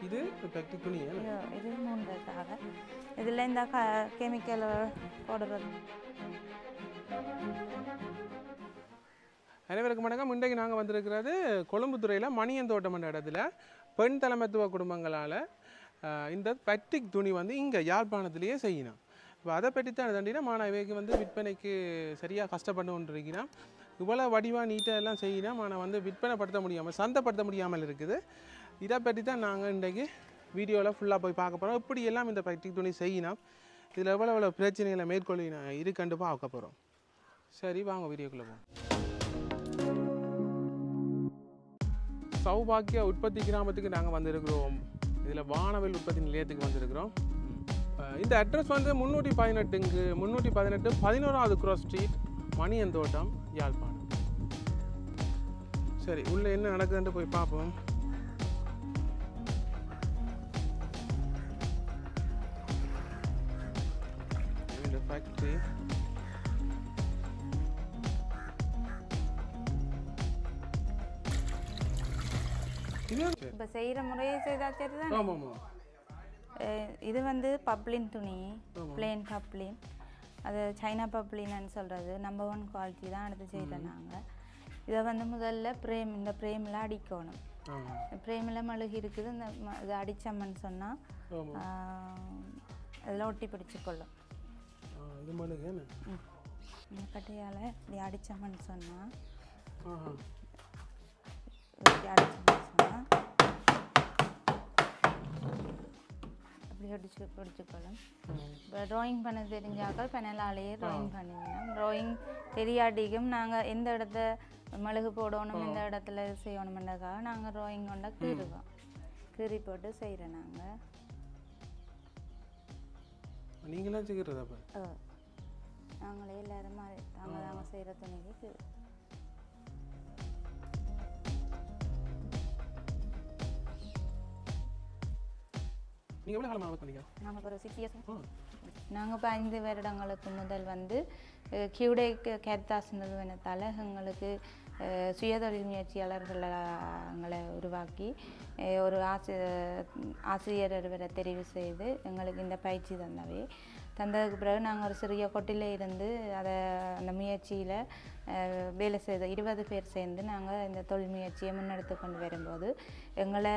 இது பேக்டிக் துணி இது மூன்றதுக்காக இதில் இந்த கெமிக்கல் போடுறது. அனைவருக்கும் வணக்கம். இன்றைக்கு நாங்கள் வந்திருக்கிறது கொழும்புத்துறையில் மணியந்தோட்டம் என்ற இடத்துல பெண் தலைமைத்துவ குடும்பங்களால் இந்த பேக்டிக் துணி வந்து இங்கே யாழ்ப்பாணத்திலேயே செய்யணும். இப்போ அதை பற்றி தான் தண்டினா மாணவிக்கு வந்து விற்பனைக்கு சரியாக கஷ்டப்பட்டு கொண்டிருக்கிறோம். இவ்வளோ வடிவாக நீட்டாக எல்லாம் செய்யணும், ஆனால் வந்து விற்பனைப்படுத்த முடியாமல் சந்தைப்படுத்த முடியாமல் இருக்குது. இதை பற்றி தான் நாங்கள் இன்றைக்கு வீடியோவில் ஃபுல்லாக போய் பார்க்க போகிறோம். இப்படி எல்லாம் இந்த பேக்டிக் துணி செய்யணும், இதில் எவ்வளோ பிரச்சனைகளை மேற்கொள்ளி இருக்குன்னு பார்க்க போகிறோம். சரி, வாங்க வீடியோக்குள்ளே போவோம். சௌபாக்கிய உற்பத்தி கிராமத்துக்கு நாங்கள் வந்திருக்கிறோம். இதில் வானவில் உற்பத்தி நிலையத்துக்கு வந்திருக்கிறோம். இந்த அட்ரஸ் வந்து 318 11வது க்ராஸ் ஸ்ட்ரீட், மணியந்தோட்டம், யாழ்ப்பாணம். சரி, உள்ளே என்ன நடக்குதுன்ட்டு போய் பார்ப்போம். இந்த ஃபேக்ட்ரி இப்போ செய்கிற முறையை செய்தால் சரி தான். ஆமாம். இது வந்து பப்ளின் துணி, பிளேன் பப்ளின். அது சைனா பப்ளின்னு சொல்கிறது. நம்பர் 1 குவாலிட்டி தான் எடுத்து செய்கிறோம் நாங்கள். இதை வந்து முதல்ல இந்த ஃப்ரேமில் அடிக்கணும். ஃப்ரேமில் மெழுகு இருக்குது. இந்த இதை அடித்தோம்னு சொன்னால் அதில் ஒட்டி பிடிச்சிக்கொள்ளும். இந்த கட்டையால் இப்படி அடித்தோம்னு சொன்னால் அப்படி பிடிச்சிக்கொள்ளும். இப்போ ட்ராயிங் பண்ண தெரிஞ்சாக்கள் பெனலாலேயே ட்ராயிங் பண்ணிக்கணும். ட்ராயிங் தெரியாட்டிக்கும் நாங்கள் எந்த இடத்த மெழுகு போடணும், எந்த இடத்துல செய்யணுமென்றதுக்காக நாங்கள் ட்ராயிங் கொண்ட கீறுவோம். கீறி போட்டு செய்கிறோம் நாங்கள். நீங்களாம் செய்கிறதா? நாங்களே எல்லாரும் நாங்கள் செய்கிற துணிக்கு கீறு. நீங்கள் எவ்வளோ காலமாக பண்ணீங்க? நாங்கள் ஒரு 6 இயர்ஸ். நாங்கள் இப்போ 5 வருடங்களுக்கு முதல் வந்து கியூடே கேரிட்டாஸ் நிறுவனத்தால் எங்களுக்கு சுயதொழில் முயற்சியாளர்களை உருவாக்கி ஒரு ஆசிரியர் ஒருவரை தெரிவு செய்து எங்களுக்கு இந்த பயிற்சி தந்ததுக்கு பிறகு நாங்கள் ஒரு சிறிய கொட்டில் இருந்து அந்த முயற்சியில் வேலை செய்த 20 பேர் சேர்ந்து நாங்கள் இந்த தொழில் முயற்சியை முன்னெடுத்து கொண்டு வரும்போது எங்களை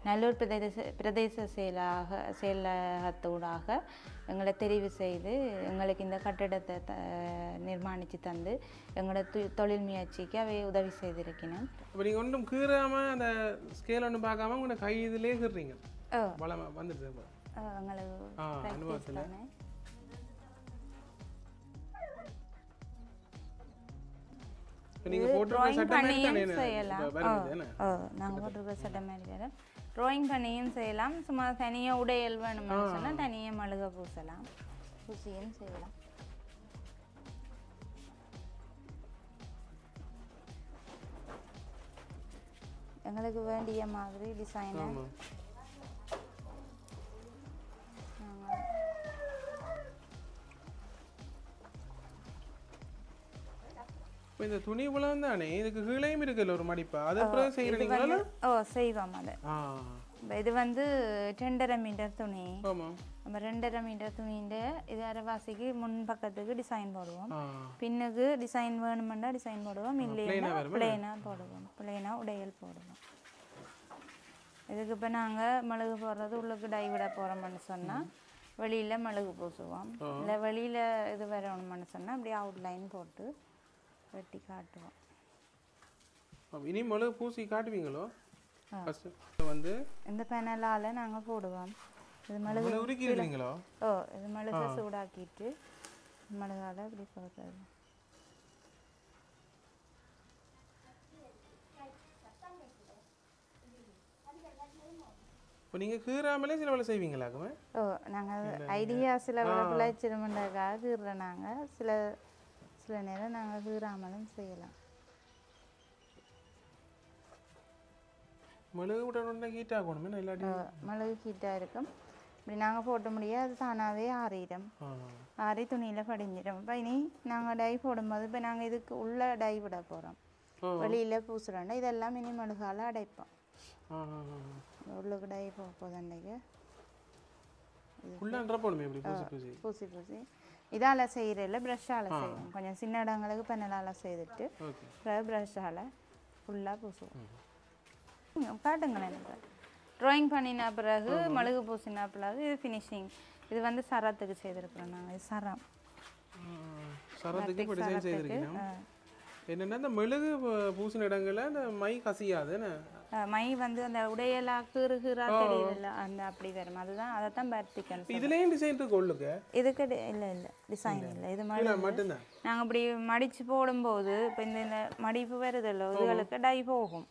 நல்லூர் பிரதேச செயலகத்தூடாக எங்களை தெரிவு செய்து எங்களுக்கு இந்த கட்டிடத்தை நிர்மாணித்து தந்து எங்களோட தொழில் முயற்சிக்கு அவை உதவி செய்திருக்கணும். இப்போ நீங்கள் ஒன்றும் கீறாமல் அந்த ஸ்கேல் ஒன்றும் பார்க்காம உங்களை கை இதிலே கீறீங்க. வந்துட்டு எங்களுக்கு ட்ராயிங் பண்ணியும் செய்யலாம். சும்மா தனியாக உடையல் வேணும்னு சொன்னால் தனியாக மெழுக பூசலாம், பூசியும் செய்யலாம். எங்களுக்கு வேண்டிய மாதிரி டிசைனை இந்த துணி புலம் தானே, இதுக்கு கீழையும் இருக்குல்ல ஒரு மடிப்பா, அது அப்புறம் செய்யறீங்களா? செய்வோம். அது இது வந்து 2.5 மீட்டர் துணி. நம்ம 2.5 மீட்டர் துணிൻ്റെ இது அரைவாசிக்கு முன் பக்கத்துக்கு டிசைன் போடுவோம். பின்னுக்கு டிசைன் வேணுமெண்டா டிசைன் போடுவோம், இல்லைன்னா பிளெயினாக போடுவோம், பிளெயினாக உடையல் போடுவோம். இதுக்கு இப்போ நாங்கள் மெழுகு போடுறது உள்ளுக்கு டை விட போகிறோம்னு சொன்னால் வெளியில் மெழுகு பூசுவோம். இல்லை வெளியில் இது வரணும்னு சொன்னால் அப்படியே அவுட்லைன் போட்டு வெட்டி காட்டுவோம். இனி மெழுகு பூசி காட்டுவீங்களோ? வந்து இந்த பெனலால் நாங்கள் போடுவோம். இது மெழுகு உருக்கிடுவீங்களோ? இது மெழுகு சூடாக்கிட்டு மெழுகால் இப்படி போடுறது. இப்போ நீங்கள் கீறாமலே சில வேலை செய்வீங்களாக்குமே? நாங்கள் ஐடியா சில வேலை பிழைச்சிருமென்றதுக்காக கீறுறோம். நாங்கள் சில நேரம் நாங்கள் கீறாமலும் செய்யலாம். மெழுகு விட்டோன்னா ஹீட் ஆகணுமே, இல்லாட்டி மெழுகு ஹீட்டாக இருக்கும். இப்படி நாங்கள் போட்ட முடியாது, அது தானாகவே ஆறிடும். ஆறி துணியில் படிஞ்சிடும். இப்போ இனி நாங்கள் டை போடும்போது இப்போ நாங்கள் இதுக்கு உள்ள டை விட போகிறோம். வெளியில் பூசுகிறோன்னா இதெல்லாம் இனி மெழுகால் அடைப்போம். உள்ளுக்கு டை போதண்டைக்கு ஃபுல்லாக போடுமே இப்படி பூசி பூசி பூசி பூசி இதால் செய்கிறதில்ல ப்ரஷ்ஷால் செய்வோம் கொஞ்சம் சின்ன இடங்களுக்கு பெண்ணலால் செய்துட்டு ப்ரஷ்ஷால் ஃபுல்லாக பூசுவோம் காட்டுங்களேன் எனக்கு ட்ராயிங் பண்ணின பிறகு மெழுகு பூசின பிறகு இது ஃபினிஷிங் இது வந்து சரத்துக்கு செய்திருக்கிறோம் நாங்கள் இது சரம் சரத்துக்கு இப்படி செய்திருக்கீங்க என்னென்னா இந்த மெழுகு பூசின இடங்களில் அந்த மை கசியாதுன்னு மை வந்து அந்த உடையெல்லாம் கீறுகீறா தெரியுதுல்ல அந்த அப்படி வரும் அதுதான் அதை தான் பர்த்திக்கணும் இதுலேயும் டிசைன் இருக்கு உள்ளுக்கு இதுக்கு இல்லை டிசைன் இல்லை இது மட்டும்தான் நாங்கள் இப்படி மடித்து போடும்போது இப்போ இந்த மடிப்பு வருதில்ல இதுகளுக்கு டை போகும்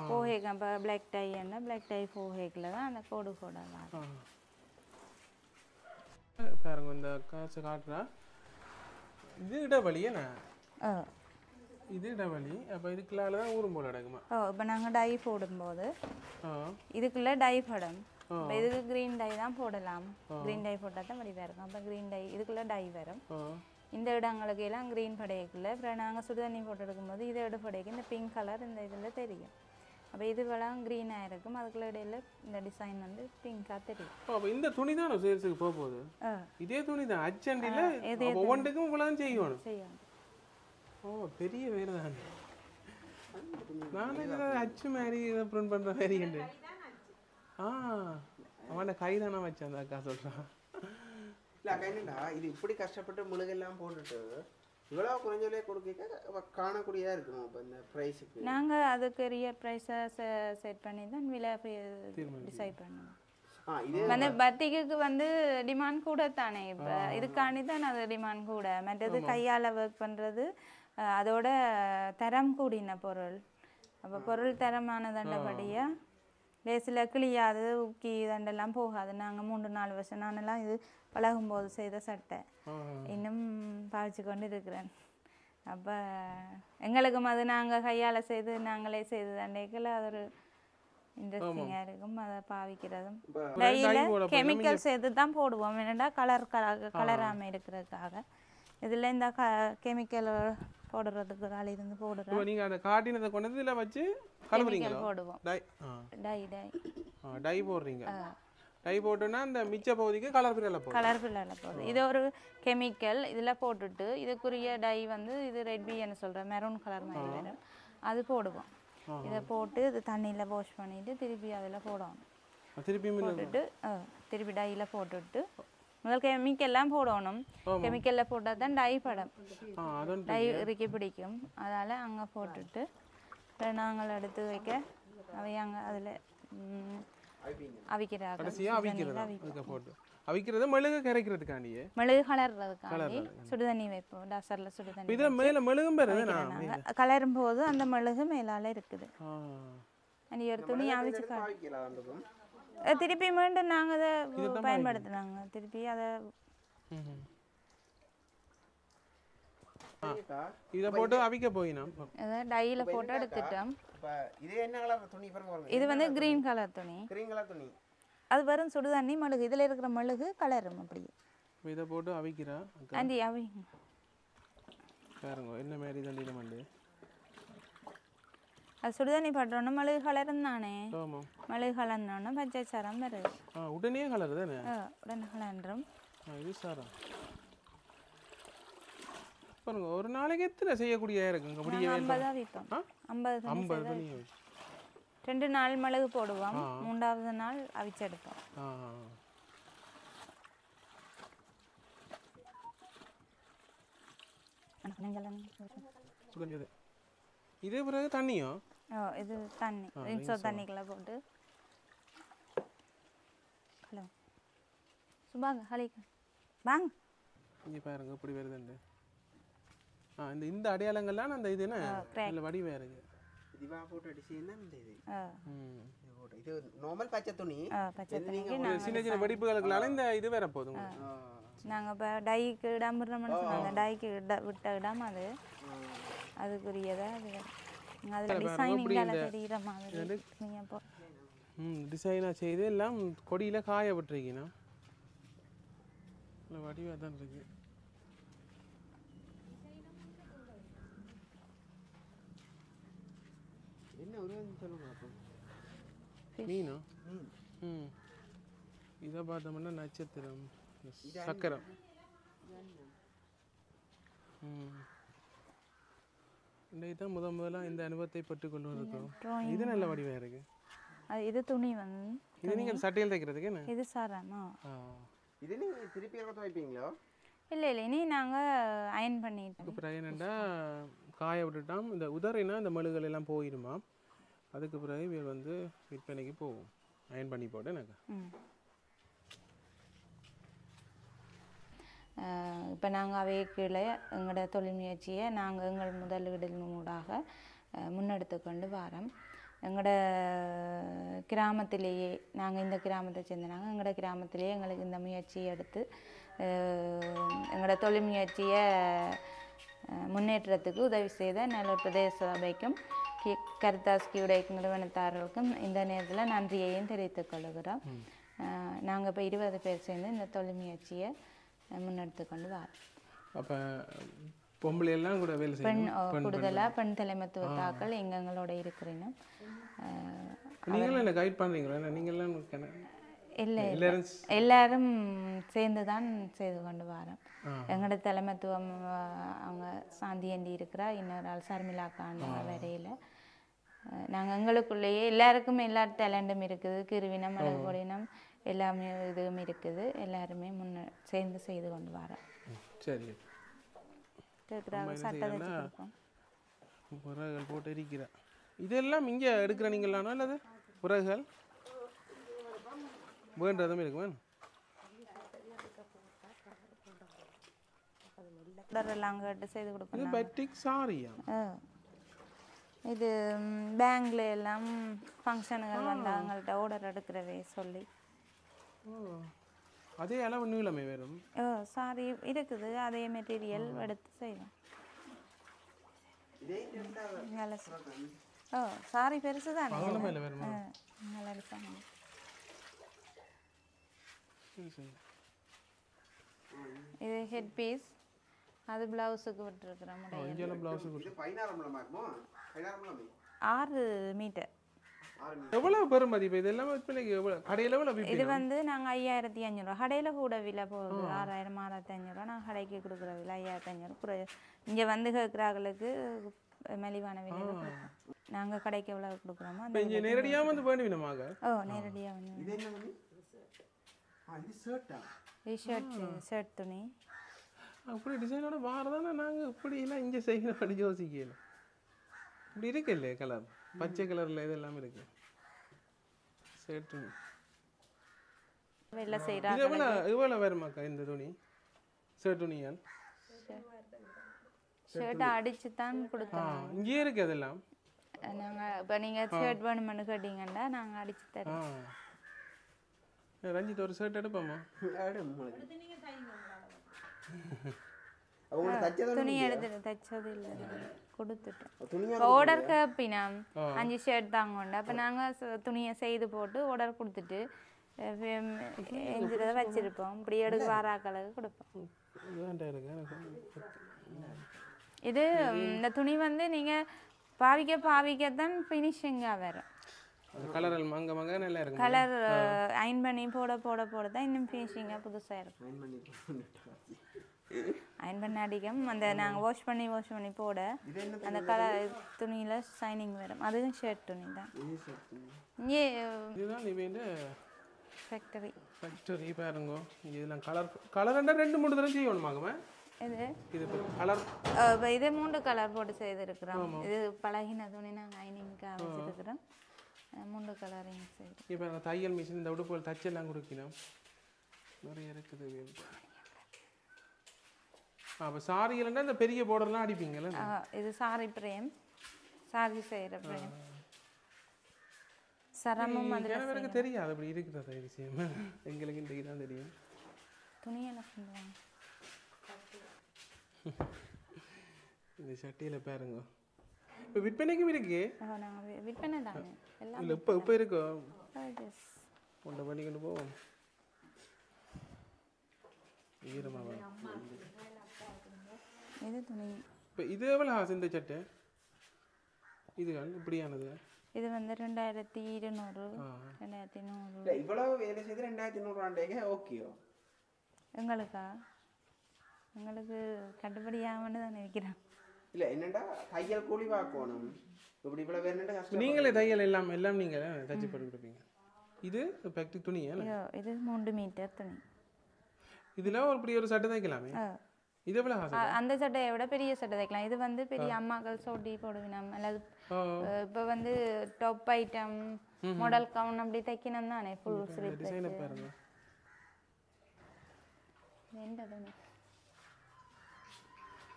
போகேக்கு இப்போ பிளாக் டை என்ன பிளாக் டை போகேக்கில் தான் அந்த கோடு கோடலாம் பாருங்க இந்த காசு காட்டுறா இது இடவழி என்ன இது இடவழி அப்போ இதுக்குள்ளால தான் ஊரும் போல் நடக்குமா இப்போ நாங்கள் டை போடும்போது இதுக்குள்ளே டை படம் இப்போ இதுக்கு க்ரீன் டை தான் போடலாம் க்ரீன் டை போட்டால் தான் வடிவாக இருக்கும் அப்போ க்ரீன் டை இதுக்குள்ளே டை வரும் இந்த இடங்களுக்கு எல்லாம் க்ரீன் படையக்குள்ள அப்புறம் நாங்கள் சுடுதண்ணி போட்டு எடுக்கும்போது இதை எடுப்படைக்கு இந்த பிங்க் கலர் இந்த இதில் தெரியும் அப்போ இதுவெல்லாம் க்ரீனாக இருக்கும் அதுக்குள்ள இடையில இந்த டிசைன் வந்து பிங்காக தெரியும் அப்போ இந்த துணி தான் சேல்ஸுக்கு போக போகுது இதே துணி தான் அச்சண்டியில் ஒவ்வொன்றுக்கும் இவ்வளோ செய்யணும் ஓ பெரிய வேறு தான் நானே அச்சு மாதிரி இதை ப்ரிண்ட் பண்ணுற மாதிரி கண்டு அவனை கை தானே வச்சேன் அந்த அக்கா சொல்கிறான் இல்லை அக்கா என்னடா இது இப்படி கஷ்டப்பட்டு முழுகெல்லாம் போட்டுட்டு இவ்வளோ குறைஞ்ச விலையை கொடுக்க காணக்கூடியதாக இருக்கணும் இப்போ இந்த ப்ரைஸுக்கு நாங்கள் அதுக்கு ரியல் ப்ரைஸை செட் பண்ணி தான் விலை டிசைட் பண்ணுவோம் வந்து பத்திக்கு வந்து டிமாண்ட் கூட தானே இப்போ இதுக்காண்டி தான் அது டிமாண்ட் கூட மற்றது கையால் ஒர்க் பண்ணுறது அதோட தரம் கூடின பொருள் அப்போ பொருள் தரமான தண்டபடியாக லேசில் கிளியாது உக்கி தண்டெல்லாம் போகாது நாங்கள் 3-4 வருஷம் நானெல்லாம் இது பழகும்போது செய்த சட்டை இன்னும் பாவிச்சு கொண்டு இருக்கிறேன் அப்போ எங்களுக்கும் அது நாங்கள் கையால் செய்து நாங்களே செய்து தண்டைக்கில் அது ஒரு இன்ட்ரெஸ்டிங்காக இருக்கும் அதை பாவிக்கிறதும் டையில் கெமிக்கல் சேர்த்து தான் போடுவோம் என்னென்னா கலராமல் இருக்கிறதுக்காக இதில் இந்த கெமிக்கல் போடுறதுக்கு காலையில் இருந்து போடுறோம் நீங்கள் அந்த காட்டினதை கொண்டு இதில் வச்சு கலப்புறீங்க போடுவோம் டை போடுறீங்க டை போட்டோன்னா அந்த மிச்ச பகுதிக்கு கலர் பில்லரில் போடுது இது ஒரு கெமிக்கல் இதில் போட்டுட்டு இதுக்குரிய டை வந்து இது ரெட் பின்னு சொல்கிறேன் மெரூன் கலர் மாதிரி வரும் அது போடுவோம் இதை போட்டு இது தண்ணியில் வாஷ் பண்ணிவிட்டு திருப்பி அதில் போடணும் போட்டுட்டு திருப்பி டையில் போட்டுட்டு முதல் கெமிக்கல்லாம் போடணும் கெமிக்கலில் போட்டால் தான் டை படம் டை இறுக்கி பிடிக்கும் அதால் அங்கே போட்டுட்டு நாங்கள் எடுத்து வைக்க அவை அங்கே அதில் அவிக்கிறது மெழுகு கரைக்கிறதுக்காண்டியே மெழுகு கலர்றதுக்காண்டி சுடுதண்ணி வைப்போம் டசரில் சுடுதண்ணி இதில் மேலே மெழுகும் கலரும் போது அந்த மெழுகு மேலால் இருக்குது அன்றைக்கி ஒரு துணி அவிச்சு திருப்பி மீண்டும் நாங்கள் அதை பயன்படுத்தினாங்க திருப்பி அதை இதை போட்டு அவிக்க போயினோம் டையில் போட்டு எடுத்துட்டோம் இது என்ன கலர் துணி பாருங்க இது வந்து கிரீன் கலர் துணி அது வரும் சுடுதண்ணி மெழுகு இதில் இருக்கிற மெழுகு கலரும் அப்படியே இதை போட்டு அவிக்கிறா ஆண்டி அவிங்க பாருங்க என்ன மாதிரி தண்ணியில் மண்டு அது சுடுதண்ணி பட்டுறோன்னு மெழுகு கலரும் தானே மெழுகு கலர்னோன்னு பச்சை சரம் வருது உடனே கலர் தானே உடனே கலன்றும் இது சரம் பாருங்க ஒரு நாளைக்கு எத்தனை செய்யக்கூடிய இருக்குங்க 50 விற்போம் 50 2 நாள் மெழுகு போடுவோம் 3வது நாள் அவிச்செடுப்போம் இது பிறகு தண்ணியோ இது தண்ணி ரின்சோ தண்ணிக்குள்ள போட்டு ஹலோ சுபாங்க ஹலிக்கு வாங்க இங்கே பாருங்க இப்படி வருதுண்டு இந்த அடையாளங்கள்லாம் அந்த இது என்ன வடிவா இருக்கு இதுவா போட்டோ டிசைன் தான் இது நார்மல் பச்சை துணி சின்ன சின்ன வெடிப்புகளுக்குனால இந்த இது வேற போதுங்க நாங்கள் இப்போ டைக்கு இடம் விடுறோம்னு சொன்னாங்க டைக்கு விட்ட இடம் அது அதுக்குரியதாக அது அதில் டிசைனிங்கால தெரிகிற மாதிரி நீங்கள் இப்போ டிசைனாக செய்து எல்லாம் கொடியில் காய விட்டுருக்கீங்கன்னா வடிவாக தான் இருக்கு என்ன ஒரு சொல்லுங்க மீனா ம் இதை பார்த்தோம்னா நட்சத்திரம் சக்கரம் இன்னைக்கு தான் முதல்ல இந்த அனுபவத்தை பெற்றுக்கொண்டு இருக்கோம் இது நல்ல வடிவாக இருக்கு இது துணி வந்து இது நீங்கள் சட்டையில் தைக்கிறதுக்கு என்ன இது சாராமா இது நீங்கள் திருப்பி எடுத்து வைப்பீங்களோ இல்லை இல்லை இனி நாங்கள் அயன் பண்ணிட்டோம் அப்புறம் என்னென்னா காய விட்டுட்டோம் இந்த உதறினா இந்த மெழுகள் எல்லாம் போயிடுமா அதுக்கு பிறகு இவர் வந்து விற்பனைக்கு போகும் அயன் பண்ணி போட்டு எனக்கு இப்போ நாங்கள் அவைய கீழே எங்களோட தொழில் முயற்சியை நாங்கள் எங்கள் முதலீடுனூடாக முன்னெடுத்து கொண்டு வரோம் எங்களோட கிராமத்திலேயே நாங்கள் இந்த கிராமத்தை சேர்ந்தனாங்க எங்களோட கிராமத்திலேயே எங்களுக்கு இந்த முயற்சியை எடுத்து எங்களோட தொழில் முயற்சியை முன்னேற்றத்துக்கு உதவி செய்த நல்ல பிரதேச சபைக்கும் கருத்தாஸ்கியுடைய நிறுவனத்தார்களுக்கும் இந்த நேரத்தில் நன்றியையும் தெரிவித்துக் கொள்கிறோம் நாங்கள் இப்போ 20 பேர் சேர்ந்து இந்த தொழில் முயற்சியை முன்னெடுத்து கொண்டு வரோம் அப்போ பொம்பளை எல்லாம் கூட வேலை பெண் கூடுதலாக பெண் தலைமைத்துவத்தாக்கள் எங்களோட இருக்கிறீங்க நீங்களும் என்ன கைட் பண்ணுறீங்களா நீங்கள்லாம் இல்லை எல்லாரும் சேர்ந்து தான் செய்து கொண்டு வரோம் எங்களோட தலைமைத்துவம் அவங்க சாந்தியண்டி இருக்கிறா இன்னொரு ஆள் சர்மிளாக்கான வரையில் நாங்கள் எங்களுக்குள்ளேயே எல்லாருக்கும் எல்லா டேலண்டும் இருக்குது கிருவினம் அழகு பொடினம் எல்லாமே இதுவும் இருக்குது எல்லாருமே சேர்ந்து செய்து கொண்டு வரோம் சரி உரகுகள் போட்டு இருக்கிற இதெல்லாம் இங்கே எடுக்கிற நீங்களானா அல்லது உரகுகள் வேண்டதும் இருக்கு செய்து கொடுப்போம் பட்டிக் சாரியா இது பேங்க்ல எல்லாம் ஃபங்க்ஷனுகள் வந்து அவங்கள்ட்ட ஆர்டர் எடுக்கிறவே சொல்லி அதே அளவு நீளமே வரும் சாரி இருக்குது அதே மெட்டீரியல் எடுத்து செய்வோம் சாரி பெருசு தானே இது ஹெட் பீஸ் அது பிளவுஸுக்கு விட்டுருக்குறோம் 6 மீட்டர் எவ்வளவு பெறுமதி இதெல்லாம் கடையில் எவ்வளவு இது வந்து நாங்கள் 5500 கடையில் கூட விலை போகுது 6000 6500 நாங்கள் கடைக்கு கொடுக்குற விலை 5500 இங்கே வந்து கேட்குறாங்களுக்கு மலிவான விலை நாங்கள் கடைக்கு எவ்வளோ கொடுக்குறோமோ இங்கே நேரடியாக வந்து வேணுவினமாக நேரடியாக வந்து ஷர்ட் துணி அப்படி டிசைனோட வாரதானே நாங்கள் இப்படி எல்லாம் இங்கே செய்யணும் யோசிக்கல இப்படி இருக்கு இல்லையா கலர் பச்சை கலரில் இதெல்லாம் இருக்கு ஷர்ட் துணி எவ்வளோ வருமாக்கா இந்த துணி ஷர்ட் துணியால் ஷர்ட்டை அடிச்சு தான் கொடுத்தோம் இங்கேயே இருக்கு அதெல்லாம் நாங்கள் இப்போ நீங்கள் ஷர்ட் வேணுமென்னு கேட்டீங்கன்னா நாங்கள் அடிச்சு தரோம் ரஞ்சித் ஒரு ஷர்ட் எடுப்போமா துணி எடுத்துட்டு தைச்சது இல்லை கொடுத்துட்டோம் ஆர்டர் கேப்பினா 5 ஷர்ட் தாங்க உண்டு அப்போ நாங்கள் துணியை செய்து போட்டு ஆர்டர் கொடுத்துட்டு எஞ்சிறதை வச்சிருப்போம் இப்படி எடுக்க வாராக்களுக்கு கொடுப்போம் இது இந்த துணி வந்து நீங்கள் பாவிக்கத்தான் ஃபினிஷிங்காக வரும் கலர் அயன் பண்ணி போட தான் இன்னும் ஃபினிஷிங்காக புதுசாக இருக்கும் அயன் பண்ண அடிக்கும் அந்த நாங்கள் வாஷ் பண்ணி போட அந்த கலர் துணியில் ஷைனிங் வரும் அதுவும் ஷர்ட் துணி தான் இங்கே ஃபேக்டரி பாருங்க இதெல்லாம் கலர் 2-3 தடவை செய்யணுமாங்கம்மா இது கலர் இது 3 கலர் போட்டு செய்திருக்கிறோம் இது பழகின துணி நாங்கள் அயனிங்காக வச்சிருக்கிறோம் 3 கலரையும் செய்து இப்போ தையல் மிஷின் இந்த உடுப்புகள் தச்செல்லாம் கொடுக்கணும் நிறைய இருக்குது அப்போ சாரிகள்னா இந்த பெரிய போர்டர்லாம் அடிப்பீங்களா இது சாரி பிரேம் சாரி செய்கிற பிரேம் சரமும் எனக்கு தெரியாது அப்படி இருக்கிறதா விஷயம் எங்களுக்கு இன்றைக்கு தான் தெரியும் துணியெல்லாம் சொல்லுவாங்க இந்த சட்டையில் பாருங்க இப்போ விற்பனைக்கும் இருக்கு நாங்கள் விற்பனை தானே எல்லாம் இல்லை இப்போ இருக்கோ கொண்ட பண்ணி கொண்டு போவோம் ஈரமாக இது துணி இப்போ இது எவ்வளோ ஆசை இந்த சட்டை இதுகள் இப்படியானது இது வந்து 2200 2100. இல்லை இவ்வளவு வேலை செய்து 2200 ஓகேயோ எங்களுக்கா எங்களுக்கு கட்டுப்படியாகன்னு தான் நினைக்கிறேன். இல்லை என்னண்டா தையல் கூலி பார்க்கணும் இப்படி இவ்வளோ வேணுண்டு கஷ்டம். நீங்களே தையல் எல்லாம் நீங்கள் தச்சு பண்ணி கொடுப்பீங்க. இது பேக்டிக் துணி இது 3 மீட்டர் துணி. இதில் இப்படி ஒரு சட்டை தைக்கலாமே. இது எவ்வளோ? அந்த சட்டையை விட பெரிய சட்டை தைக்கலாம். இது வந்து பெரிய அம்மாக்கள் சொட்டி போடுவினம் அல்லது இப்போ வந்து டாப் ஐட்டம் மாடல் கவுன் அப்படி தைக்கணும் தானே ஃபுல் ஸ்லீவ் தைச்சு.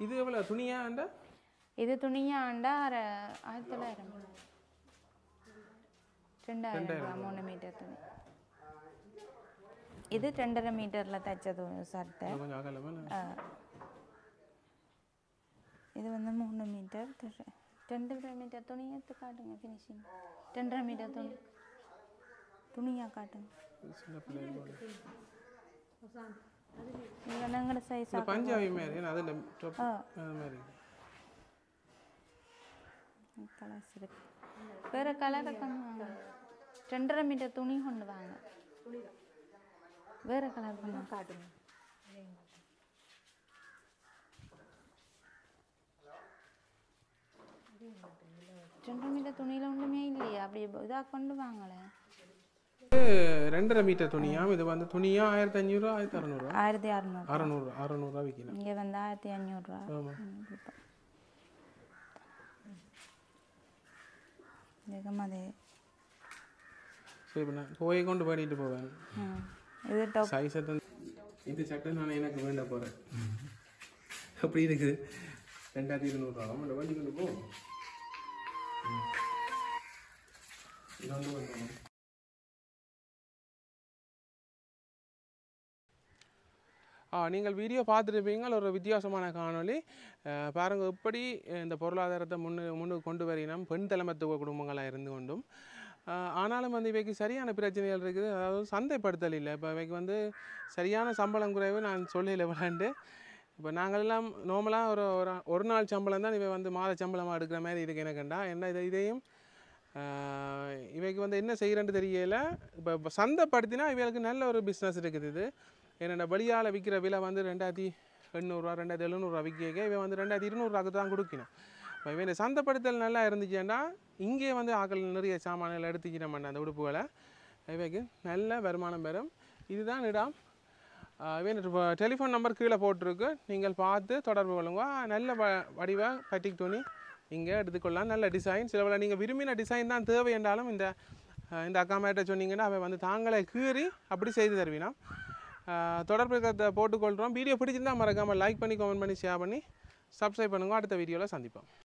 இது எவ்வளோ துணியா ஆண்டா? இது துணியா ஆண்டா 1900 2000 3 மீட்டர் துணி. இது 2.5 மீட்டரில் தைச்ச சட்டை. இது வந்து 3 மீட்டர் 2.5 மீட்டர் துணி எடுத்து காட்டுங்க ஃபினிஷிங். 2.5 மீட்டர் துணி துணியாக காட்டுங்க. எங்களோட சைஸ் பஞ்சாபி மாதிரி அதில் மாதிரி கலர்ஸ் இருக்கு. வேறு கலரை கொண்டு வாங்க. 2.5 மீட்டர் துணி கொண்டு வாங்க. வேறு கலர் கொண்டு காட்டுங்க. 2.5 மீட்டர் துணியில் ஒன்றுமே இல்லையா? அப்படி இதாக கொண்டு வாங்களேன். 2.5 மீட்டர் துணியாம். இது வந்து துணியா 1500 1600 600 விற்கணும். இங்கே வந்து 1500. அதே சரி நான் போய் கொண்டு பண்ணிட்டு போவேன். இது டாப் சைஸ் இது சட்டை நான் எனக்கு வேண்ட போகிறேன். அப்படி இருக்குது 2200 ஆமாம் வண்டி கொண்டு போ. நீங்கள் வீடியோ பார்த்துருப்பீங்க. ஒரு வித்தியாசமான காணொளி பாருங்கள். எப்படி இந்த பொருளாதாரத்தை முன்னுக்கு கொண்டு வரினோம் பெண் தலைமைத்துவ குடும்பங்களாக இருந்து கொண்டும். ஆனாலும் வந்து இவைக்கு சரியான பிரச்சனைகள் இருக்குது. அதாவது சந்தைப்படுத்தல் இல்லை. இப்போ இவைக்கு வந்து சரியான சம்பளம் குறைவு நான் சொல்லல விளாண்டு. இப்போ நாங்களெல்லாம் நார்மலாக ஒரு நாள் சம்பளம் தான் இவை வந்து மாத சம்பளமாக எடுக்கிற மாதிரி இருக்கு எனக்குண்டா. என்ன இதையும் இவைக்கு வந்து என்ன செய்கிறேன்னு தெரியல. இப்போ சந்தைப்படுத்தினா இவைகளுக்கு நல்ல ஒரு பிஸ்னஸ் இருக்குது. இது என்னென்ன வெளியால் விற்கிற விலை வந்து 2800 2700 விற்க இவை வந்து 2200 தான் கொடுக்கணும். இப்போ இவன் இந்த சந்தைப்படுத்தல் நல்லா இருந்துச்சுன்னா இங்கே வந்து ஆக்கள் நிறைய சாமான்கள் எடுத்துக்கிட்டோம் அந்த உடுப்புகளை. இவைக்கு நல்ல வருமானம் பெறும். இதுதான் இடம். இவன் டெலிஃபோன் நம்பர் கீழே போட்டிருக்கு. நீங்கள் பார்த்து தொடர்பு கொள்ளுங்க. நல்ல வடிவ பட்டிக் துணி இங்கே எடுத்துக்கொள்ளலாம். நல்ல டிசைன். சிலவில் நீங்கள் விரும்பின டிசைன் தான் தேவை என்றாலும் இந்த அக்கா மேட்ட சொன்னீங்கன்னா அவன் வந்து தாங்களே கீறி அப்படி செய்து தருவினா. தொடர்பு போட்டுக்கொள்கிறோம். வீடியோ பிடிச்சிருந்தால் மறக்காமல் லைக் பண்ணி கமெண்ட் பண்ணி ஷேர் பண்ணி சப்ஸ்கிரைப் பண்ணுங்க. அடுத்த வீடியோவில் சந்திப்போம்.